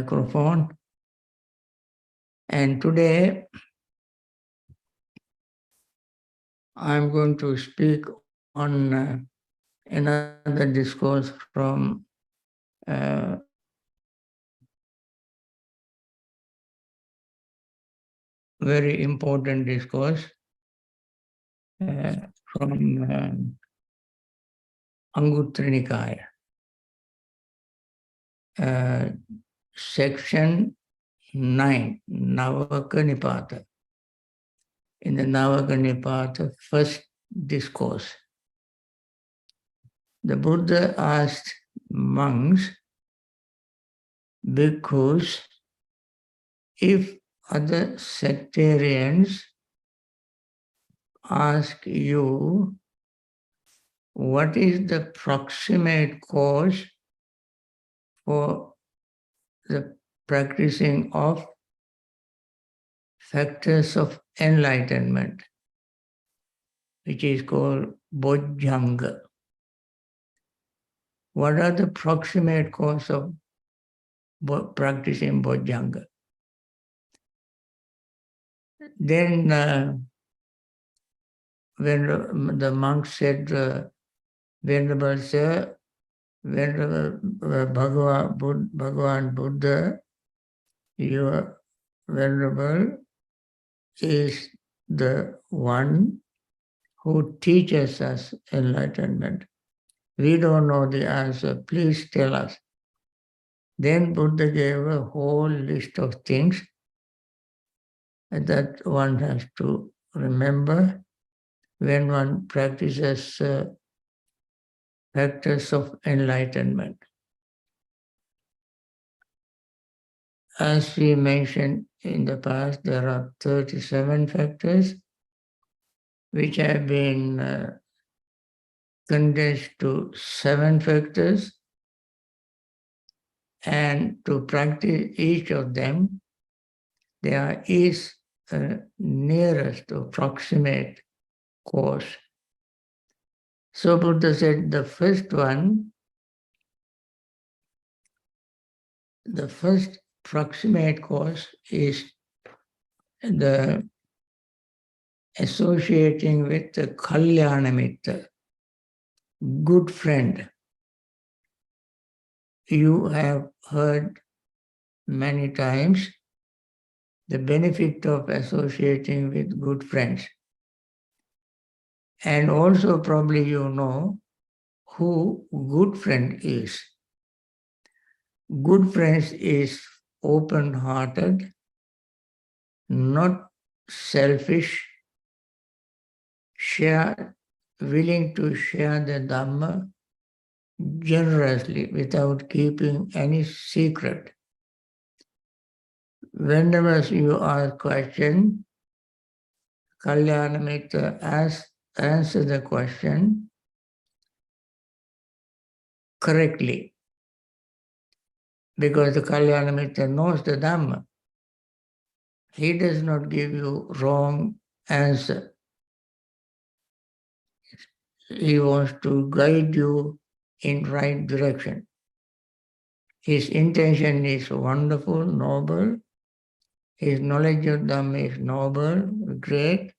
microphone. And today I'm going to speak on another discourse from very important discourse from Anguttara Nikaya. Section 9, Navaka Nipata. In the Navaka Nipata, first discourse, the Buddha asked monks, bhikkhus, if other sectarians ask you, what is the proximate cause for the practicing of factors of enlightenment, which is called Bojjhanga? What are the proximate cause of practicing Bojjhanga? Then when the monk said, Venerable Sir, Venerable Bhagavan Buddha, your Venerable is the one who teaches us enlightenment. We don't know the answer. Please tell us. Then Buddha gave a whole list of things that one has to remember when one practices factors of enlightenment. As we mentioned in the past, there are 37 factors which have been condensed to 7 factors, and to practice each of them, there is a nearest or proximate cause. So Buddha said the first one, the first proximate cause is the associating with the Kalyana Mitra, good friend. You have heard many times the benefit of associating with good friends. And also probably you know who good friend is. Good friends is open-hearted, not selfish, willing to share the Dhamma generously without keeping any secret. Whenever you ask question, Kalyana Mitra answer the question correctly, because the Kalyana Mitra knows the Dhamma. He does not give you wrong answer. He wants to guide you in right direction. His intention is wonderful, noble. His knowledge of Dhamma is noble, great,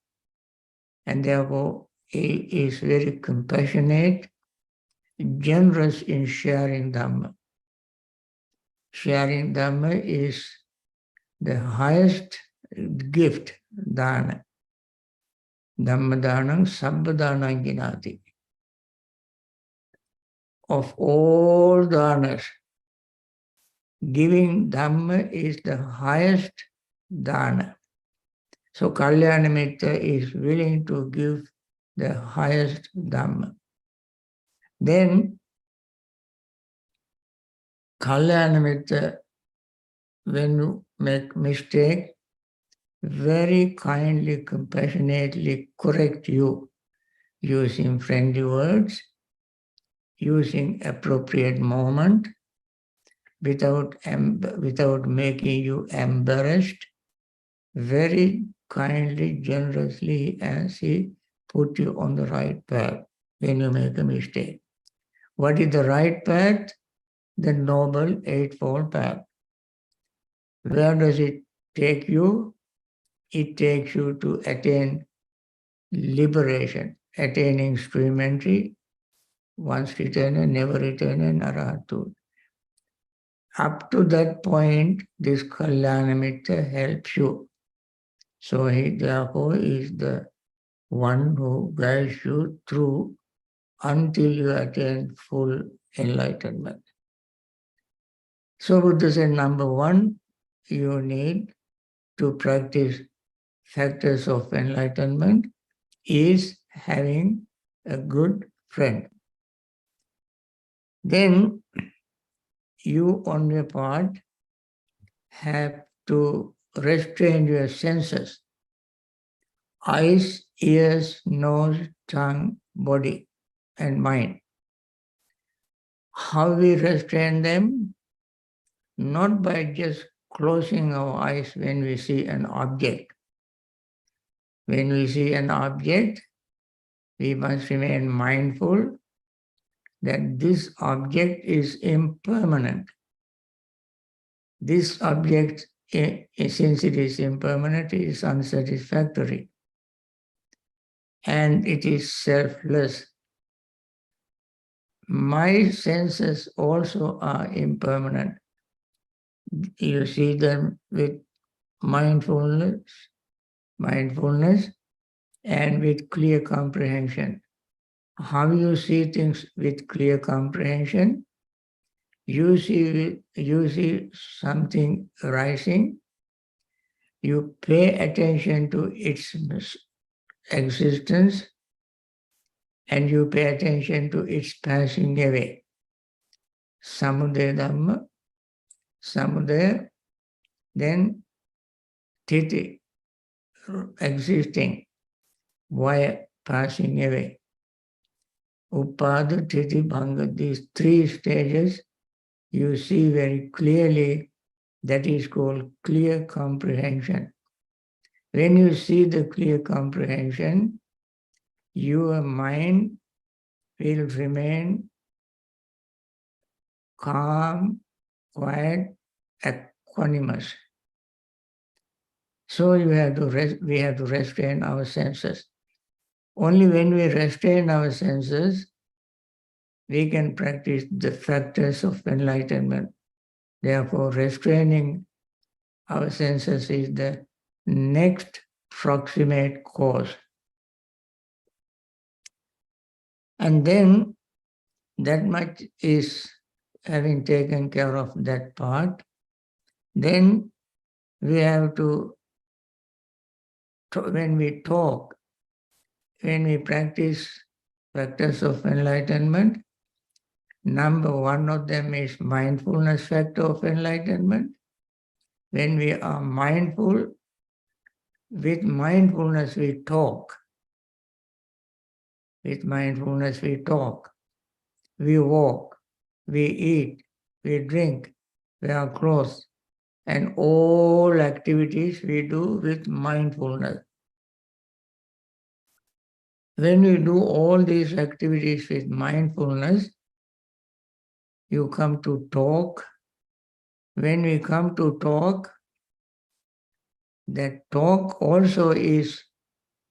and therefore he is very compassionate, generous in sharing Dhamma. Sharing Dhamma is the highest gift, dana. Dhamma danam sabba danam ginati. Of all danas, giving Dhamma is the highest dana. So Kalyana Mitra is willing to give the highest Dhamma. Then Kalyana Mitra, when you make mistake, very kindly, compassionately correct you, using friendly words, using appropriate moment, without making you embarrassed, very kindly, generously, as he put you on the right path when you make a mistake. What is the right path? The Noble Eightfold Path. Where does it take you? It takes you to attain liberation, attaining stream entry, once returner, never returner, Arahatut. Up to that point, this Kalyanamitta helps you. So he therefore is the one who guides you through until you attain full enlightenment. So Buddha said, number one, you need to practice factors of enlightenment is having a good friend. Then you on your part have to restrain your senses, eyes, ears, nose, tongue, body, and mind. How we restrain them? Not by just closing our eyes when we see an object. When we see an object, we must remain mindful that this object is impermanent. This object, since it is impermanent, is unsatisfactory. And it is selfless. My senses also are impermanent. You see them with mindfulness, and with clear comprehension. How you see things with clear comprehension? You see something arising, you pay attention to its existence, and you pay attention to its passing away. Samudaya Dhamma, Samudaya, then Titi, existing, why passing away. Upada, Titi, Bhanga, these three stages, you see very clearly. That is called clear comprehension. When you see the clear comprehension, your mind will remain calm, quiet, equanimous. So we have to restrain our senses. Only when we restrain our senses, we can practice the factors of enlightenment. Therefore, restraining our senses is the next proximate cause. And then that much is having taken care of that part, then we have to, when we talk, when we practice factors of enlightenment, number one of them is mindfulness factor of enlightenment. When we are mindful, with mindfulness we talk. With mindfulness we talk, we walk, we eat, we drink, we wear clothes, and all activities we do with mindfulness. When we do all these activities with mindfulness, you come to talk. When we come to talk, that talk also is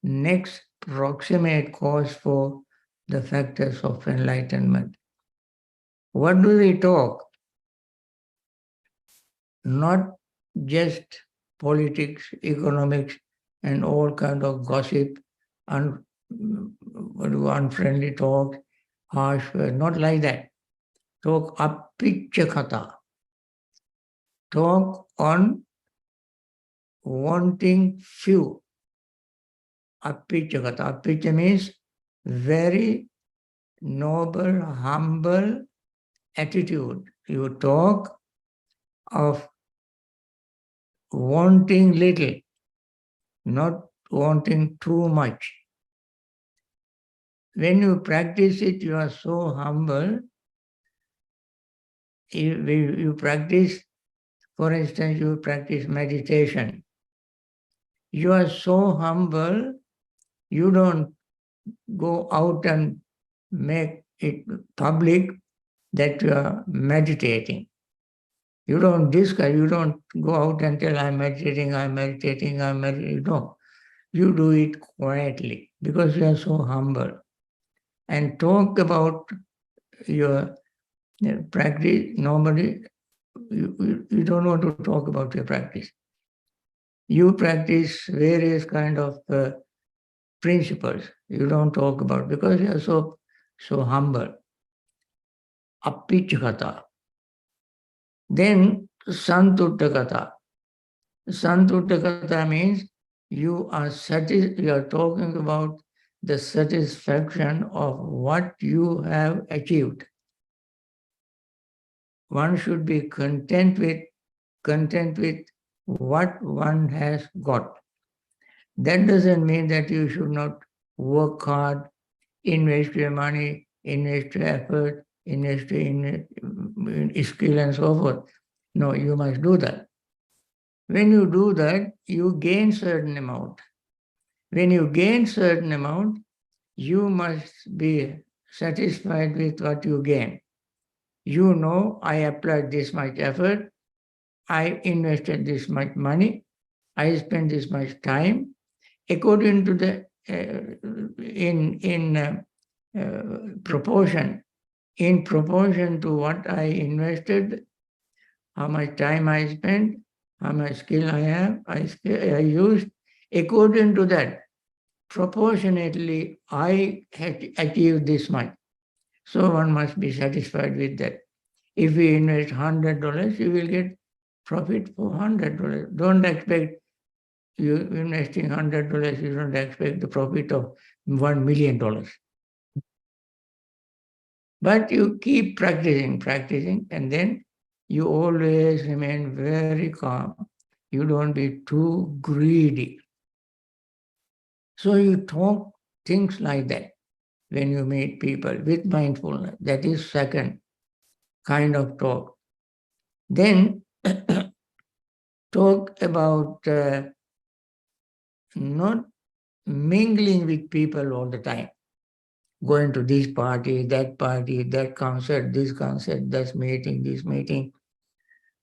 next proximate cause for the factors of enlightenment. What do we talk? Not just politics, economics, and all kind of gossip, unfriendly talk, harsh words, not like that. Talk apicchakata. Talk on wanting few. Apicchakata. Apiccha means very noble, humble attitude. You talk of wanting little, not wanting too much. When you practice it, you are so humble. You practice, for instance, you practice meditation. You are so humble, you don't go out and make it public that you are meditating. You don't discuss, you don't go out and tell, I'm meditating, I'm meditating, I'm meditating. No. You do it quietly because you are so humble. And talk about your practice. Normally, you don't want to talk about your practice. You practice various kind of principles. You don't talk about because you are so humble. Appichakata. Then Santuttakata. Santuttakata means you are talking about the satisfaction of what you have achieved. One should be content with what one has got. That doesn't mean that you should not work hard, invest your money, invest your effort, invest in skill and so forth. No, you must do that. When you do that, you gain certain amount. When you gain certain amount, you must be satisfied with what you gain. You know, I applied this much effort, I invested this much money, I spent this much time, according to the proportion, in proportion to what I invested, how much time I spent, how much skill I have, I used. According to that, proportionately, I had achieved this much. So one must be satisfied with that. If you invest $100, you will get profit for $100. Don't expect you investing $100, you don't expect the profit of $1 million. But you keep practicing, and then you always remain very calm. You don't be too greedy. So you talk things like that when you meet people with mindfulness. That is second kind of talk. Then talk about not mingling with people all the time, going to this party, that concert, this meeting, this meeting.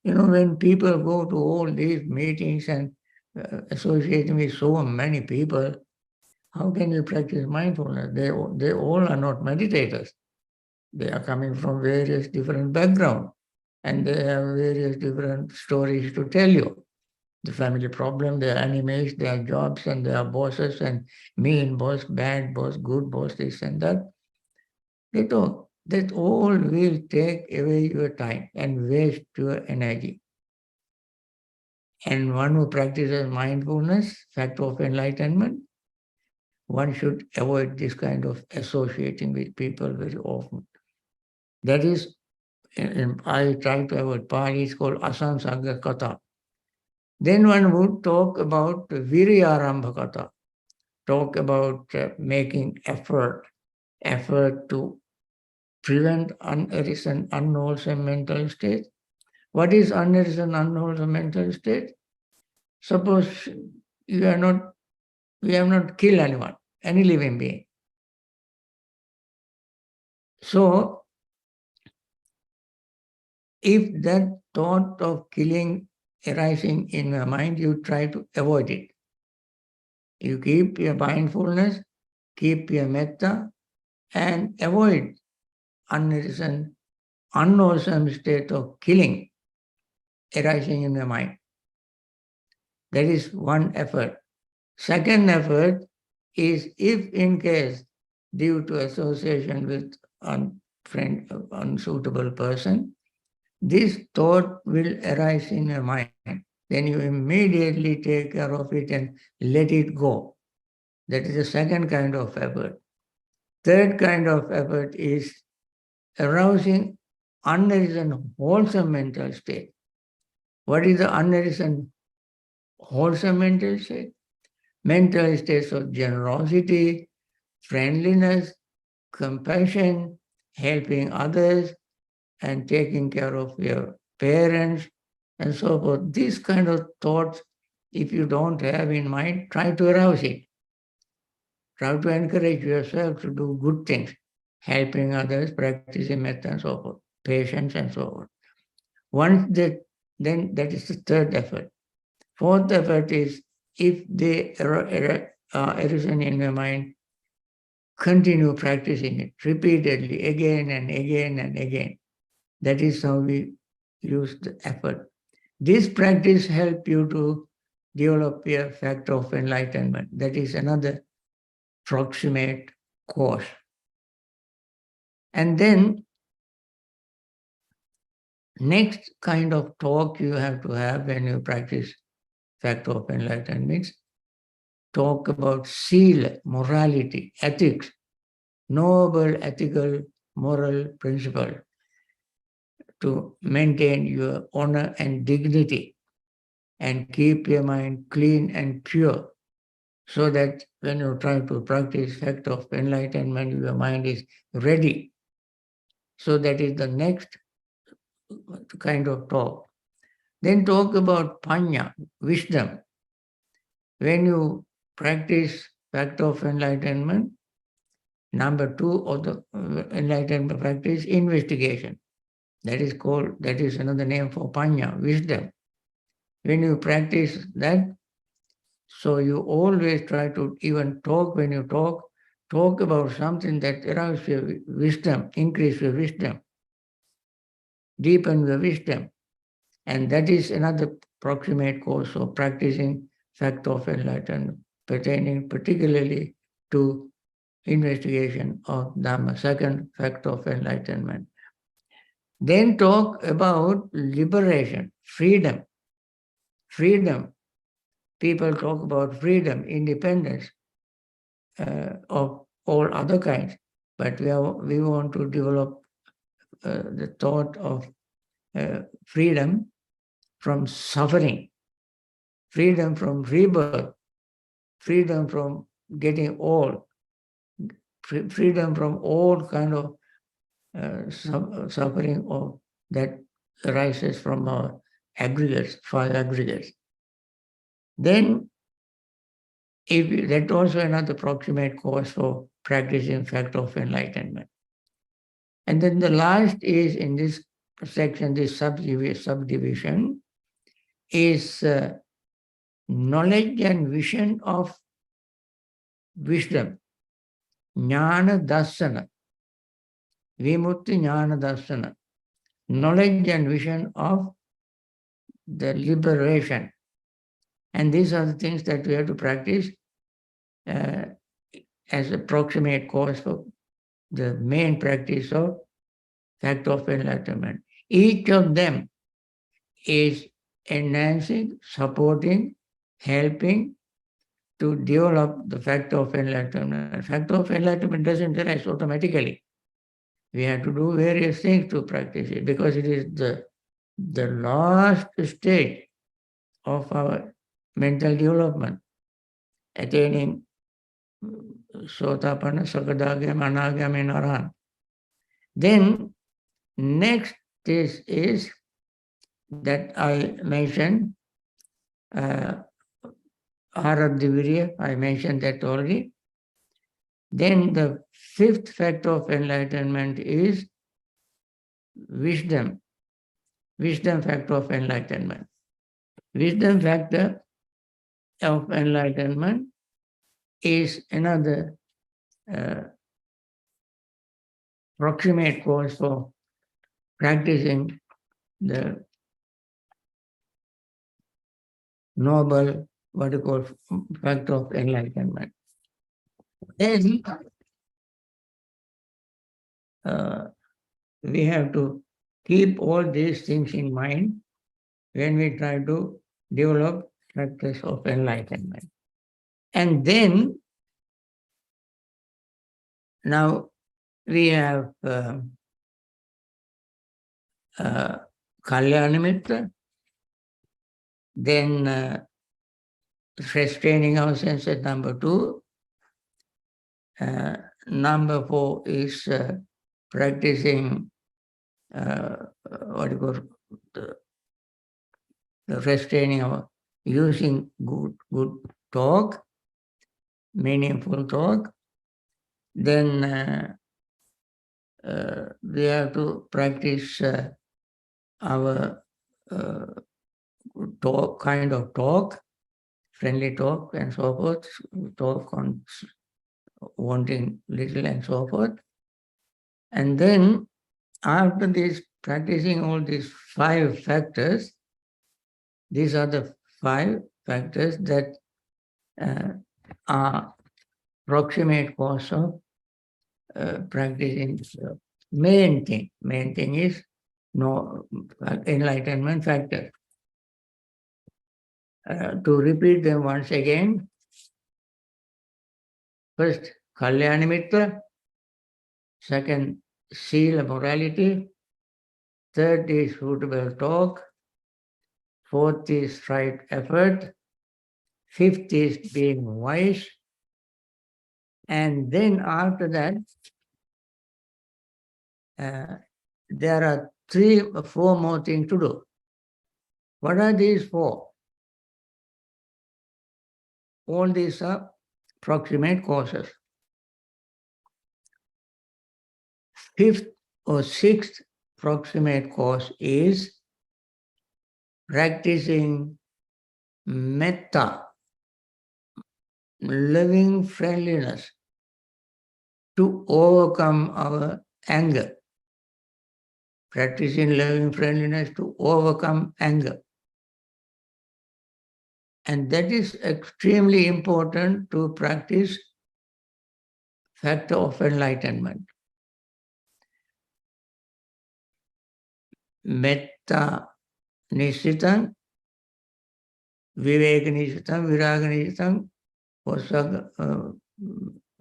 You know, when people go to all these meetings and associating with so many people, how can you practice mindfulness? They all are not meditators. They are coming from various different backgrounds and they have various different stories to tell you. The family problem, their enemies, their jobs and their bosses and mean boss, bad boss, good boss, this and that. They talk. That all will take away your time and waste your energy. And one who practices mindfulness, factor of enlightenment, one should avoid this kind of associating with people very often. That is, I try to avoid. Pali is called asansagga kata. Then one would talk about viryarambha kata, talk about making effort to prevent unarisen, unwholesome mental state. What is unarisen, unwholesome mental state? Suppose you have not killed anyone, any living being. So, if that thought of killing arising in your mind, you try to avoid it. You keep your mindfulness, keep your metta, and avoid unarisen, unwholesome state of killing arising in your mind. That is one effort. Second effort is if in case due to association with unsuitable person, this thought will arise in your mind. Then you immediately take care of it and let it go. That is the second kind of effort. Third kind of effort is arousing unarisen wholesome mental state. What is the unarisen wholesome mental state? Mental states of generosity, friendliness, compassion, helping others, and taking care of your parents, and so forth. These kind of thoughts, if you don't have in mind, try to arouse it. Try to encourage yourself to do good things, helping others, practicing metta and so forth, patience and so on. Once that Then that is the third effort. Fourth effort is, if the arisen in your mind, continue practicing it repeatedly, again and again and again. That is how we use the effort. This practice helps you to develop a factor of enlightenment. That is another proximate cause. And then next kind of talk you have to have when you practice factor of enlightenment, talk about seal, morality, ethics, noble ethical moral principle to maintain your honor and dignity and keep your mind clean and pure, so that when you try to practice factor of enlightenment, your mind is ready. So that is the next kind of talk. Then talk about panya, wisdom. When you practice factor of enlightenment, number two of the enlightenment practice, investigation. That is another name for panya, wisdom. When you practice that, so you always try to even talk, when you talk about something that arouses your wisdom, increase your wisdom, deepen your wisdom. And that is another proximate cause of practicing factor of enlightenment, pertaining particularly to investigation of Dhamma, second factor of enlightenment. Then talk about liberation, freedom. Freedom. People talk about freedom, independence of all other kinds, but we want to develop the thought of freedom from suffering, freedom from rebirth, freedom from getting old, freedom from all kind of suffering of that arises from our aggregates, five aggregates. Then, that's also another proximate cause for practicing factor of enlightenment. And then the last is in this section, this subdivision, is knowledge and vision of wisdom, jnana darsana, vimutti jnana darsana, knowledge and vision of the liberation. And these are the things that we have to practice as a proximate cause for the main practice of factor of enlightenment. Each of them is enhancing, supporting, helping to develop the factor of enlightenment. Factor of enlightenment doesn't arise automatically. We have to do various things to practice it, because it is the last stage of our mental development, attaining Sotapanna, Sakadagam, Anagam, and Arhan. Then next is that I mentioned, Aradhivirya, I mentioned that already. Then the fifth factor of enlightenment is wisdom, wisdom factor of enlightenment. Wisdom factor of enlightenment is another proximate cause for practicing the noble, what you call, factor of enlightenment. Then we have to keep all these things in mind when we try to develop practice of enlightenment. And then, now we have Kalyana Mitra, then restraining our senses, number two. Number four is practicing what you call the restraining our, using good talk, meaningful talk. Then we have to practice our talk, kind of talk, friendly talk and so forth, talk on wanting little and so forth. And then after this, practicing all these 5 factors, these are the 5 factors that are proximate cause of practicing. Main thing is no enlightenment factor. To repeat them once again, first, Kalyana Mitra, second, Sila morality, third is suitable talk, fourth is right effort, fifth is being wise, and then after that, there are 3 or 4 more things to do. What are these 4? All these are proximate causes. 5th or 6th proximate cause is practicing metta, loving friendliness, to overcome our anger. Practicing loving friendliness to overcome anger. And that is extremely important to practice factor of enlightenment. Metta nisitam, viveka nisitam, viraga nisitam,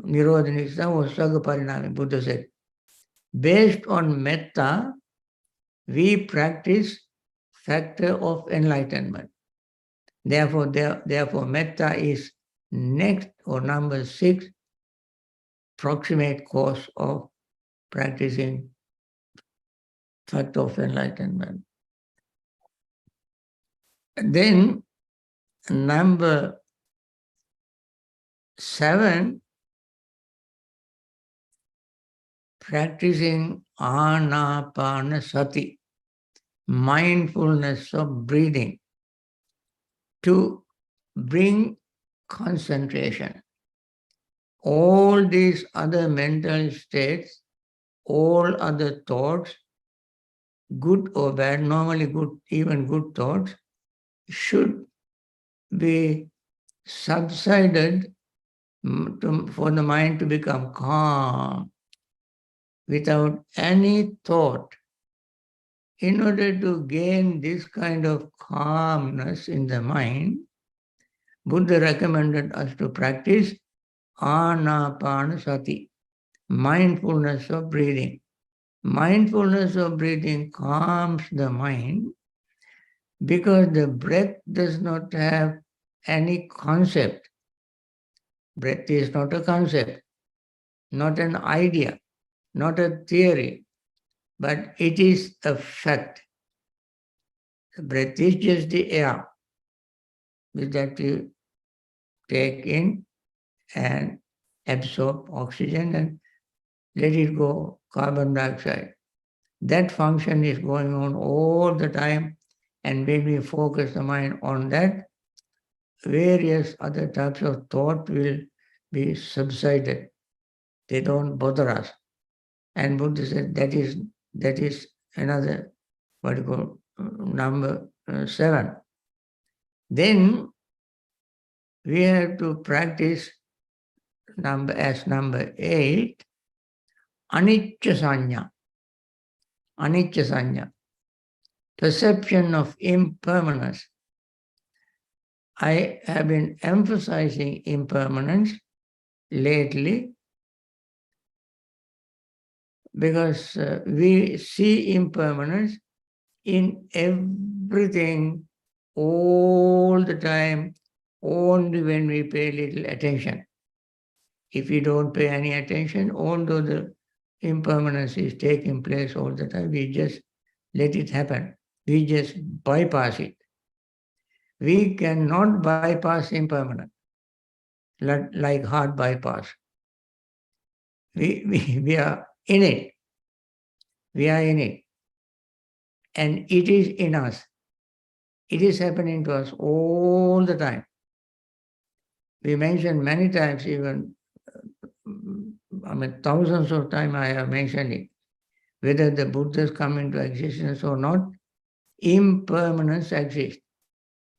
nirodha nisitam, vasaga parinami, Buddha said. Based on metta, we practice factor of enlightenment. Therefore, metta is next or number 6 proximate cause of practicing factor of enlightenment. Then number 7, practicing anapanasati, mindfulness of breathing, to bring concentration. All these other mental states, all other thoughts, good or bad, normally good, even good thoughts, should be subsided for the mind to become calm without any thought. In order to gain this kind of calmness in the mind, Buddha recommended us to practice anapanasati, mindfulness of breathing. Mindfulness of breathing calms the mind because the breath does not have any concept. Breath is not a concept, not an idea, not a theory, but it is a fact. The breath is just the air that you take in and absorb oxygen and let it go carbon dioxide. That function is going on all the time, and when we focus the mind on that, various other types of thought will be subsided. They don't bother us. And Buddha said that is another, what you call, number 7. Then we have to practice number 8, anicca sanya. Anicca sanya, perception of impermanence. I have been emphasizing impermanence lately because we see impermanence in everything all the time, only when we pay little attention. If we don't pay any attention, although the impermanence is taking place all the time, we just let it happen. We just bypass it. We cannot bypass impermanence, like heart bypass. We are in it. We are in it. And it is in us. It is happening to us all the time. We mentioned many times, even, thousands of times I have mentioned it. Whether the Buddhas come into existence or not, impermanence exists.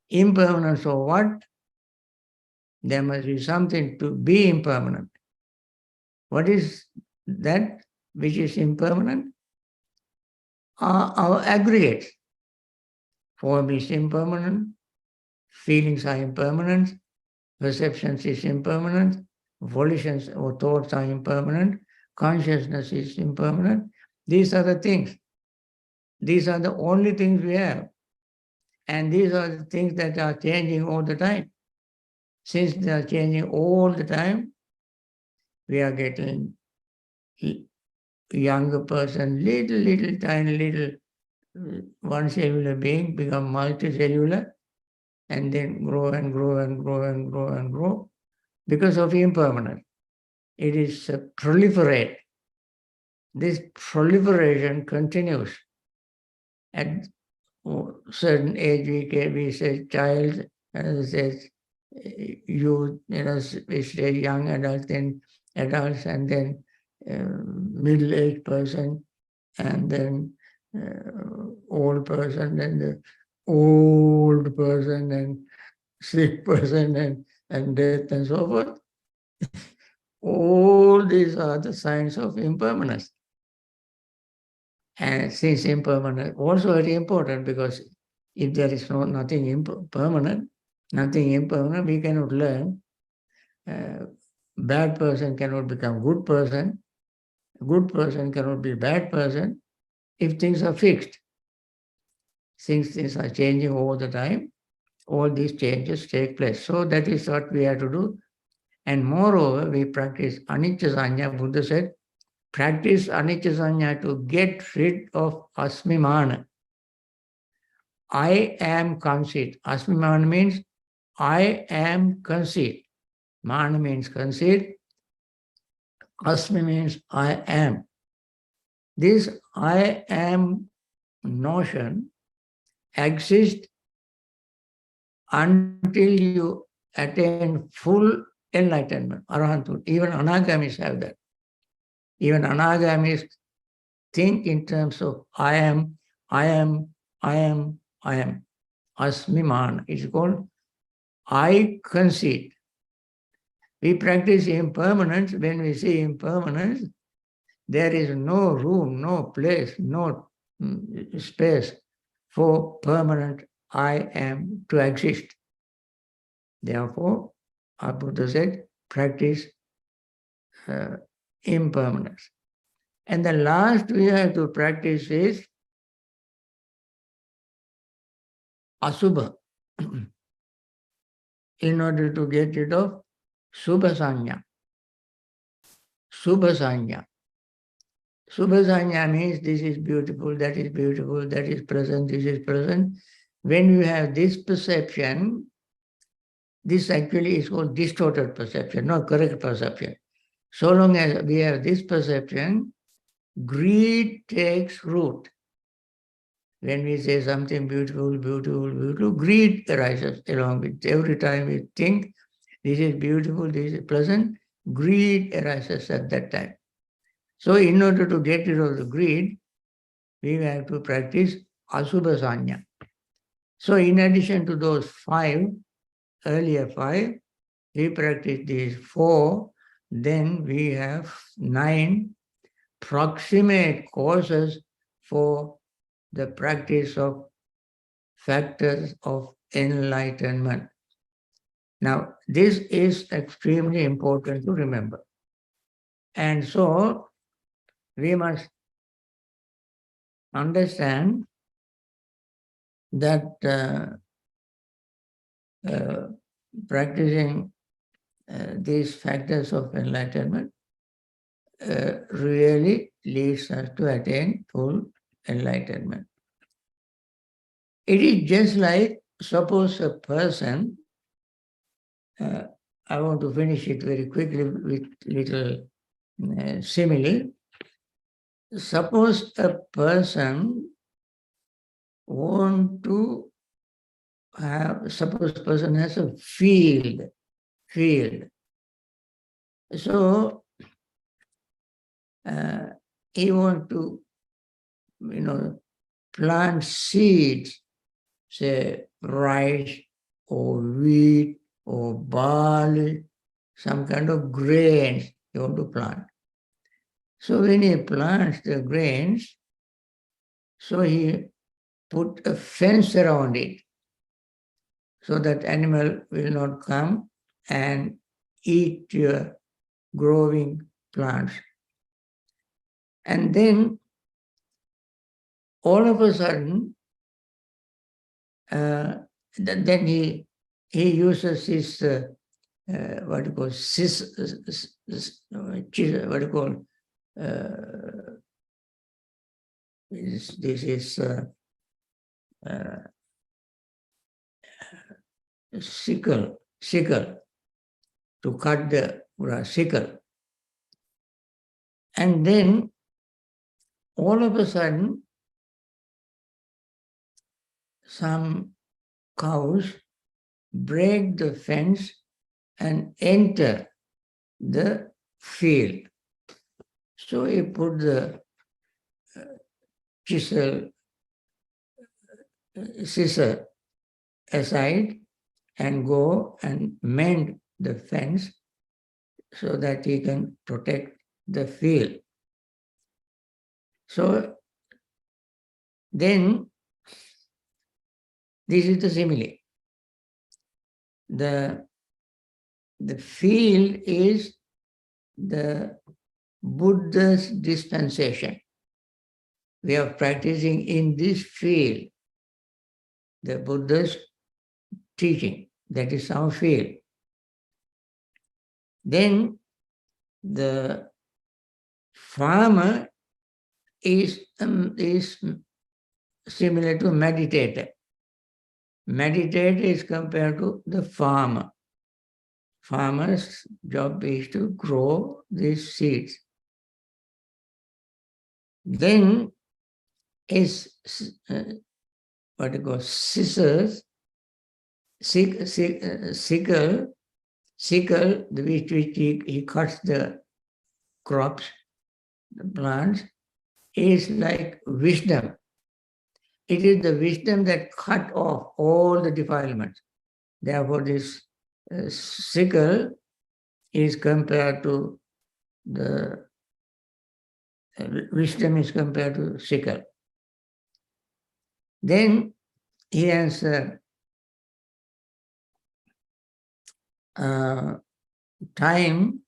Impermanence of what? There must be something to be impermanent. What is that which is impermanent? Our aggregates. Form is impermanent, feelings are impermanent, perceptions is impermanent, volitions or thoughts are impermanent, consciousness is impermanent. These are the things. These are the only things we have. And these are the things that are changing all the time. Since they are changing all the time, we are getting younger person, little, tiny, little, one cellular being become multicellular, and then grow and grow and grow and grow and grow because of impermanence. It is proliferate. This proliferation continues. At certain age, we say child, and says youth, we say young adults, then adults, and then middle-aged person, and then old person, and the old person, and sick person, and death, and so forth. All these are the signs of impermanence. And since impermanent, also very important, because if there is nothing permanent, nothing impermanent, we cannot learn. Bad person cannot become good person cannot be bad person if things are fixed. Since things are changing all the time, all these changes take place. So that is what we have to do. And moreover, we practice anicca sanya. Buddha said, practice anicca sanya to get rid of asmimana. I am conceit. Asmimana means I am conceit. Mana means conceit. Asmi means I am. This I am notion exists until you attain full enlightenment, arahanthood. Even anagamis have that. Even anagamis think in terms of I am, I am, I am, I am. Asmiman is called I conceit. We practice impermanence. When we see impermanence, there is no room, no place, no space for permanent I am to exist. Therefore, our Buddha said, practice impermanence. And the last we have to practice is asubha, in order to get rid of subha sanya. Subha sanya. Subha sanya means this is beautiful, that is present, this is present. When you have this perception, this actually is called distorted perception, not correct perception. So long as we have this perception, greed takes root. When we say something beautiful, beautiful, beautiful, greed arises along with it. Every time we think this is beautiful, this is pleasant, greed arises at that time. So in order to get rid of the greed, we have to practice asubha sanya. So in addition to those earlier five, we practice these four, then we have 9 proximate causes for the practice of factors of enlightenment. Now, this is extremely important to remember. And so, we must understand that practicing these factors of enlightenment really leads us to attain full enlightenment. It is just like, suppose a person, I want to finish it very quickly with little simile. Suppose a person want to suppose person has a field. So he wants to, plant seeds, say rice or wheat or barley, some kind of grains you want to plant. So when he plants the grains, so he put a fence around it so that animal will not come and eat your growing plants. And then all of a sudden, then he uses his what you call what you call this is sickle to cut the grass, sickle. And then all of a sudden, some cows break the fence and enter the field. So he put the scissor aside and go and mend the fence so that he can protect the field. So then, this is the simile. The field is the Buddha's dispensation. We are practicing in this field, the Buddha's teaching. That is our field. Then the farmer is similar to meditator. Meditator is compared to the farmer. Farmer's job is to grow these seeds. Then is what you call scissors, sickle, which he cuts the crops, the plants, is like wisdom. It is the wisdom that cut off all the defilements. Therefore, this sickle is compared to the wisdom is compared to sickle. Then he has time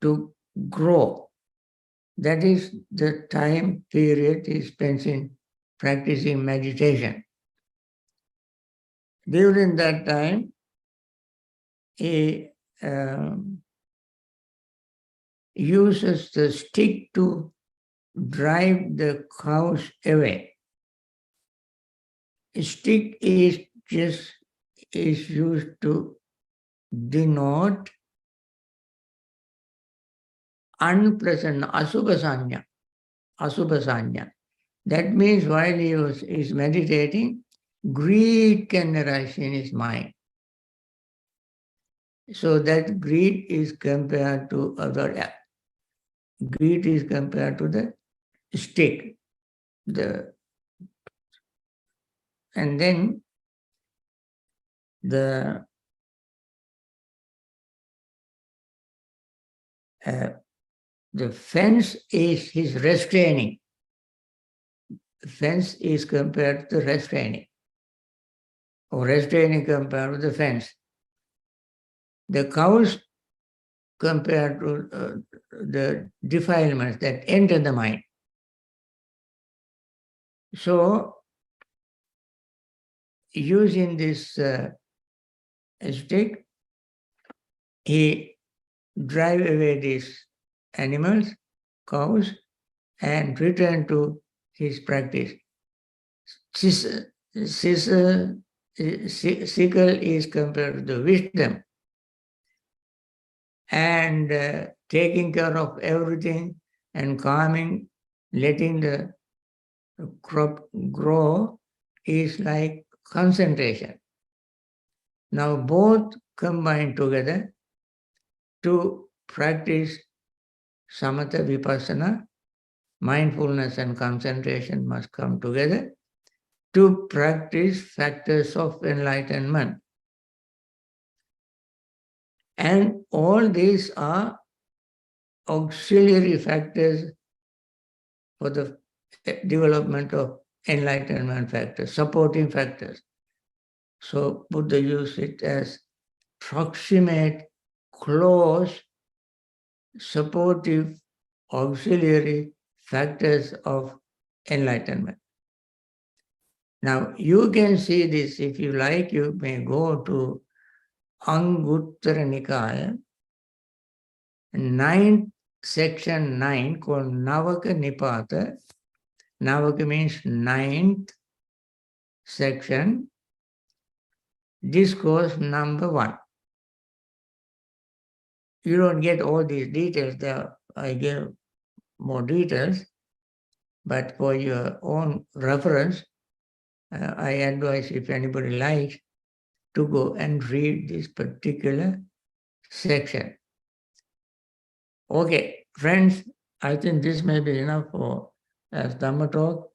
to grow. That is the time period he spends in practicing meditation. During that time, he uses the stick to drive the cows away. A stick is used to denote unpleasant, asubha sanya. That means while he is meditating, greed can arise in his mind. So that greed is compared to the stick. And then the fence is his restraining. The fence is compared to the restraining, or restraining compared to the fence. The cows compared to the defilements that enter the mind. So, using this stick, he drive away these animals, cows, and return to his practice. Sickle is compared to the wisdom, and taking care of everything and calming, letting the crop grow is like concentration. Now both combine together to practice samatha vipassana. Mindfulness and concentration must come together to practice factors of enlightenment. And all these are auxiliary factors for the development of enlightenment factors, supporting factors. So Buddha used it as proximate, close, supportive, auxiliary factors of enlightenment. Now you can see this, if you like, you may go to Anguttara Nikaya, 9th section 9 called Navaka Nipata. Navaka means 9th section, discourse number 1. You don't get all these details there. I gave more details, but for your own reference, I advise, if anybody likes, to go and read this particular section. Okay, friends, I think this may be enough for as Dhamma talk.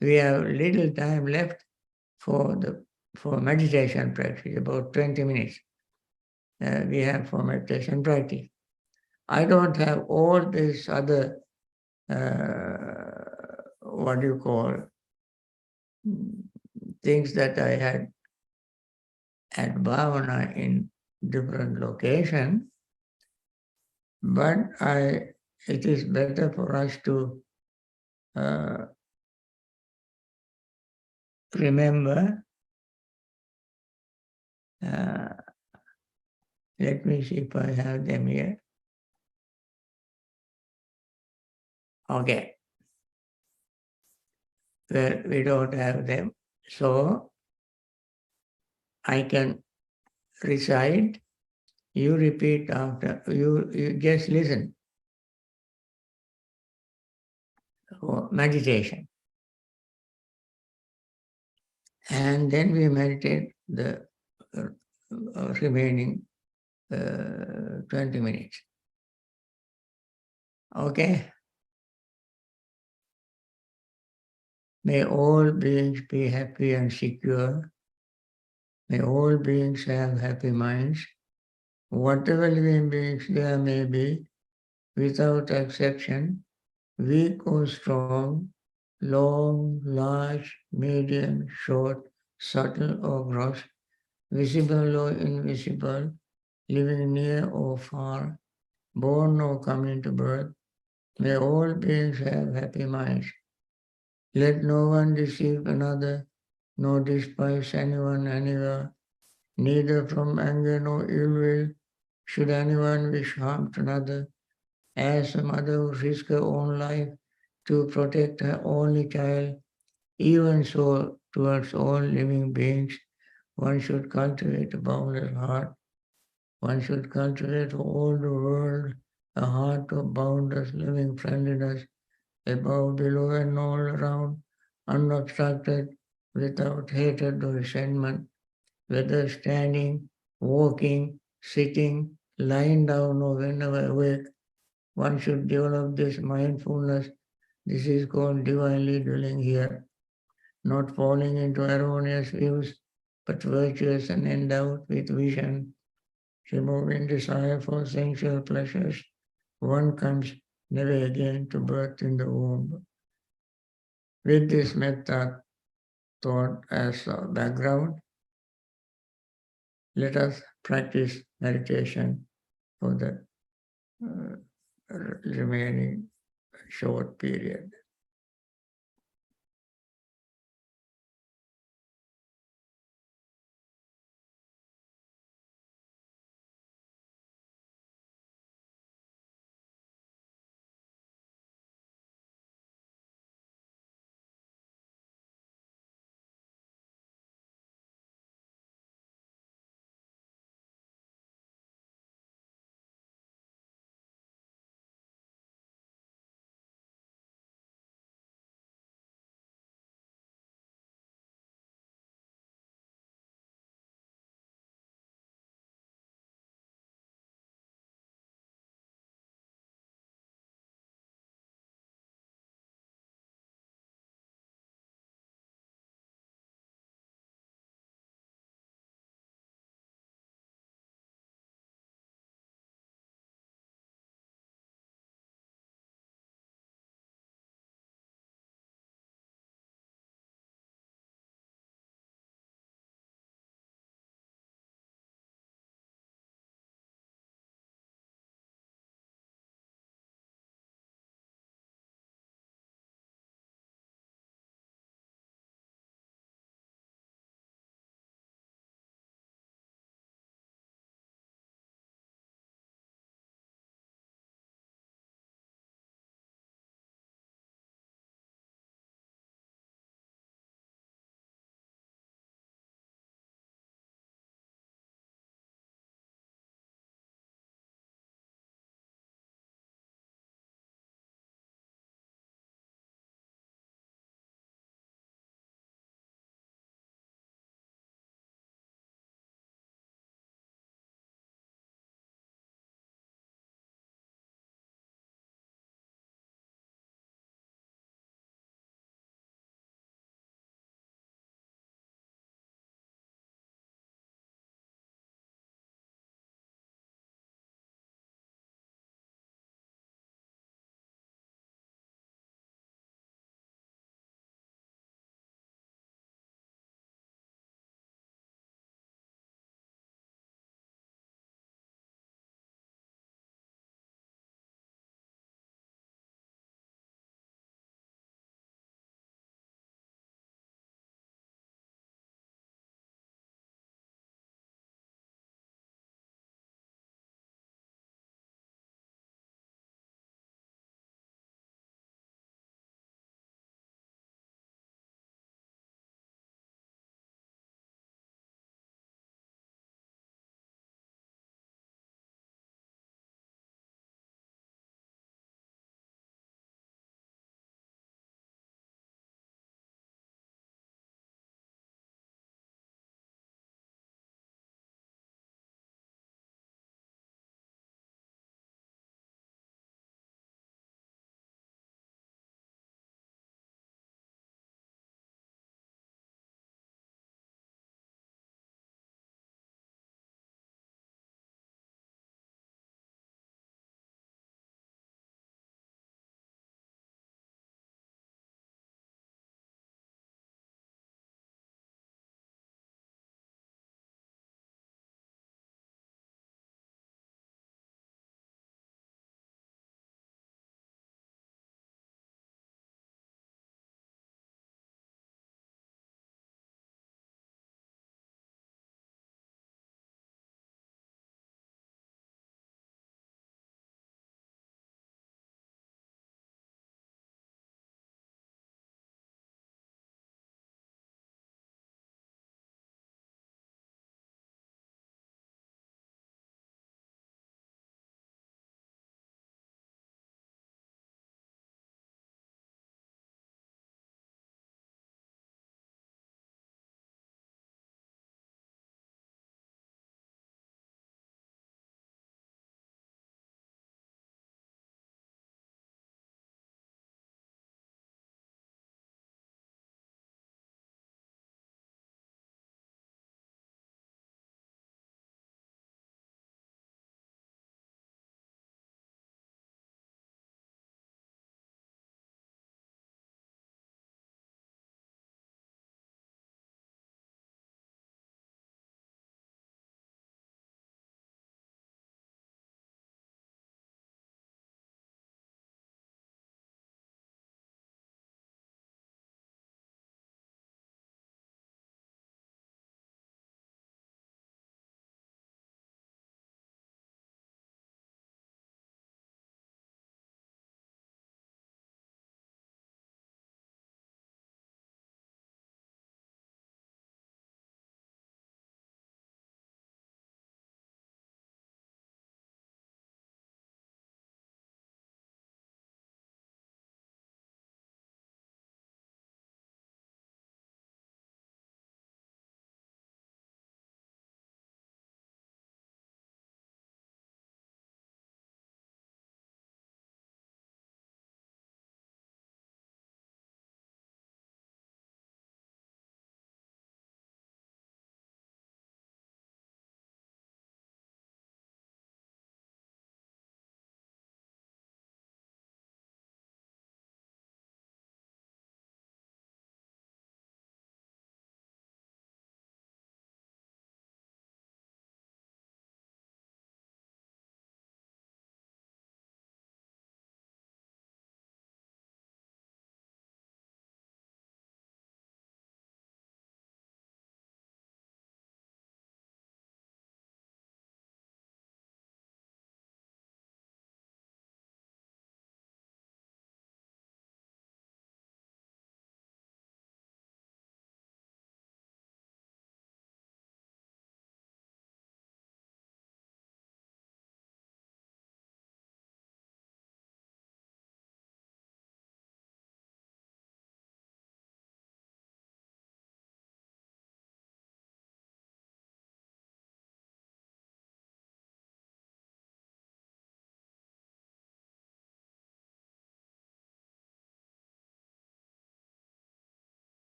We have little time left for meditation practice, about 20 minutes. We have for meditation practice. I don't have all these other, what do you call, things that I had at Bhavana in different locations, but it is better for us to remember. Let me see if I have them here. Okay. Well, we don't have them. So I can recite, you repeat after, you just listen for meditation. And then we meditate the remaining 20 minutes. Okay? May all beings be happy and secure. May all beings have happy minds. Whatever living beings there may be, without exception, weak or strong, long, large, medium, short, subtle or gross, visible or invisible, living near or far, born or coming to birth, may all beings have happy minds. Let no one deceive another, nor despise anyone anywhere, neither from anger nor ill will should anyone wish harm to another, as a mother who risks her own life to protect her only child. Even so, towards all living beings, one should cultivate a boundless heart. One should cultivate for all the world a heart of boundless living friendliness, above, below, and all around, unobstructed, without hatred or resentment, whether standing, walking, sitting, lying down, or whenever awake. One should develop this mindfulness. This is called divinely dwelling here, not falling into erroneous views, but virtuous and endowed with vision, removing desire for sensual pleasures. One comes never again to birth in the womb. With this metta thought as a background, let us practice meditation for the remaining short period.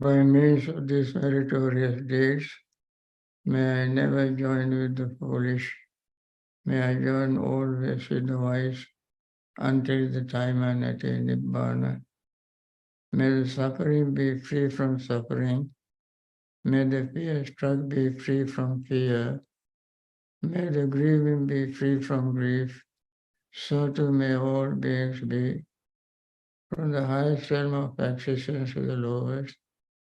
By means of these meritorious deeds, may I never join with the foolish. May I join always with the wise until the time I attain Bhavana. May the suffering be free from suffering. May the fear-struck be free from fear. May the grieving be free from grief. So too may all beings be. From the highest realm of existence to the lowest,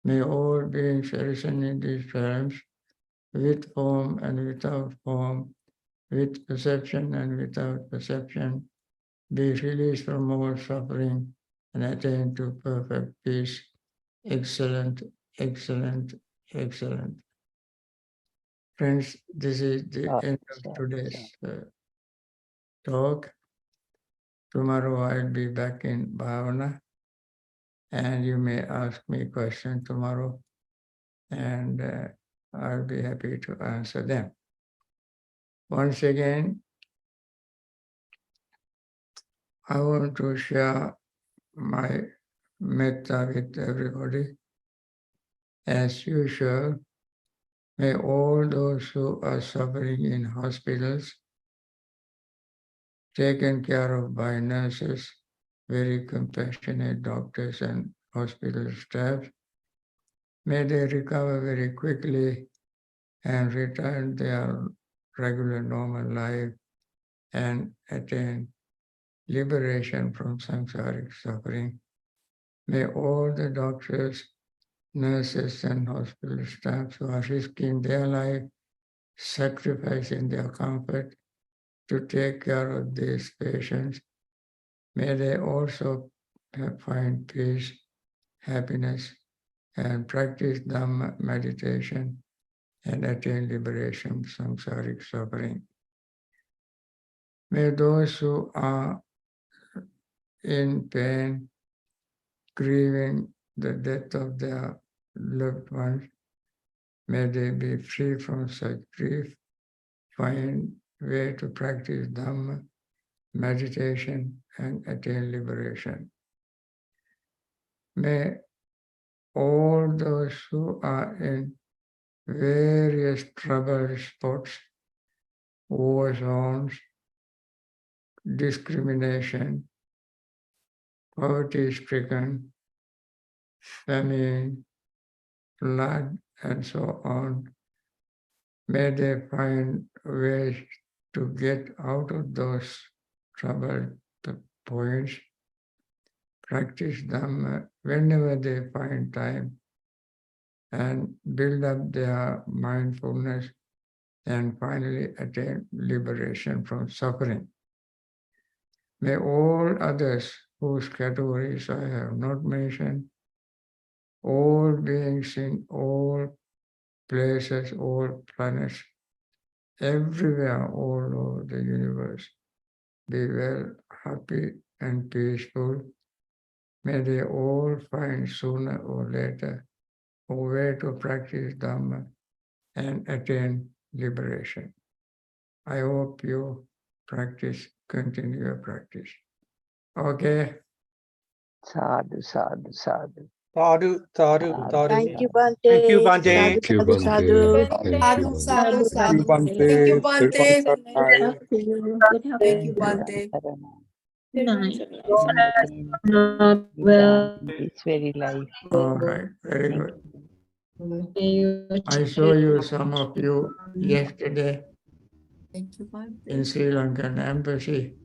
may all beings arisen in these realms, with form and without form, with perception and without perception, be released from all suffering and attain to perfect peace. Excellent, excellent, excellent. Friends, this is the end of today's talk. Tomorrow I'll be back in Bhavana, and you may ask me questions tomorrow, and I'll be happy to answer them. Once again, I want to share my metta with everybody. As usual, may all those who are suffering in hospitals, taken care of by nurses, very compassionate doctors and hospital staff, may they recover very quickly and return their regular normal life and attain liberation from samsaric suffering. May all the doctors, nurses and hospital staff who are risking their life, sacrificing their comfort to take care of these patients, may they also find peace, happiness, and practice Dhamma meditation and attain liberation from samsaric suffering. May those who are in pain, grieving the death of their loved ones, may they be free from such grief, find way to practice Dhamma, meditation, and attain liberation. May all those who are in various troubled spots, war zones, discrimination, poverty-stricken, famine, flood, and so on, may they find ways to get out of those troubled points, practice Dhamma whenever they find time, and build up their mindfulness and finally attain liberation from suffering. May all others whose categories I have not mentioned, all beings in all places, all planets, everywhere, all over the universe, be well, happy, and peaceful. May they all find sooner or later a way to practice Dhamma and attain liberation. I hope you continue your practice. Okay. Sadhu, sadhu, sadhu. Sadhu, sadhu, sadhu. Thank you, Bhante. Thank you, Bhante. Thank you, Sadhu, Bhante. sadhu, Thank sadhu. you, Thank you, Bhante. Thank you, Bhante. Sri Bhante. Thank you, Bhante. In this very life. All right. Very good. I saw you, some of you, yesterday Thank you, Bhante. in Sri Lankan embassy.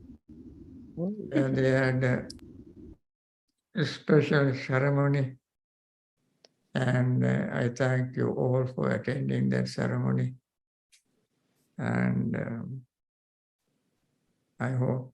And they had a special ceremony. And I thank you all for attending that ceremony. And I hope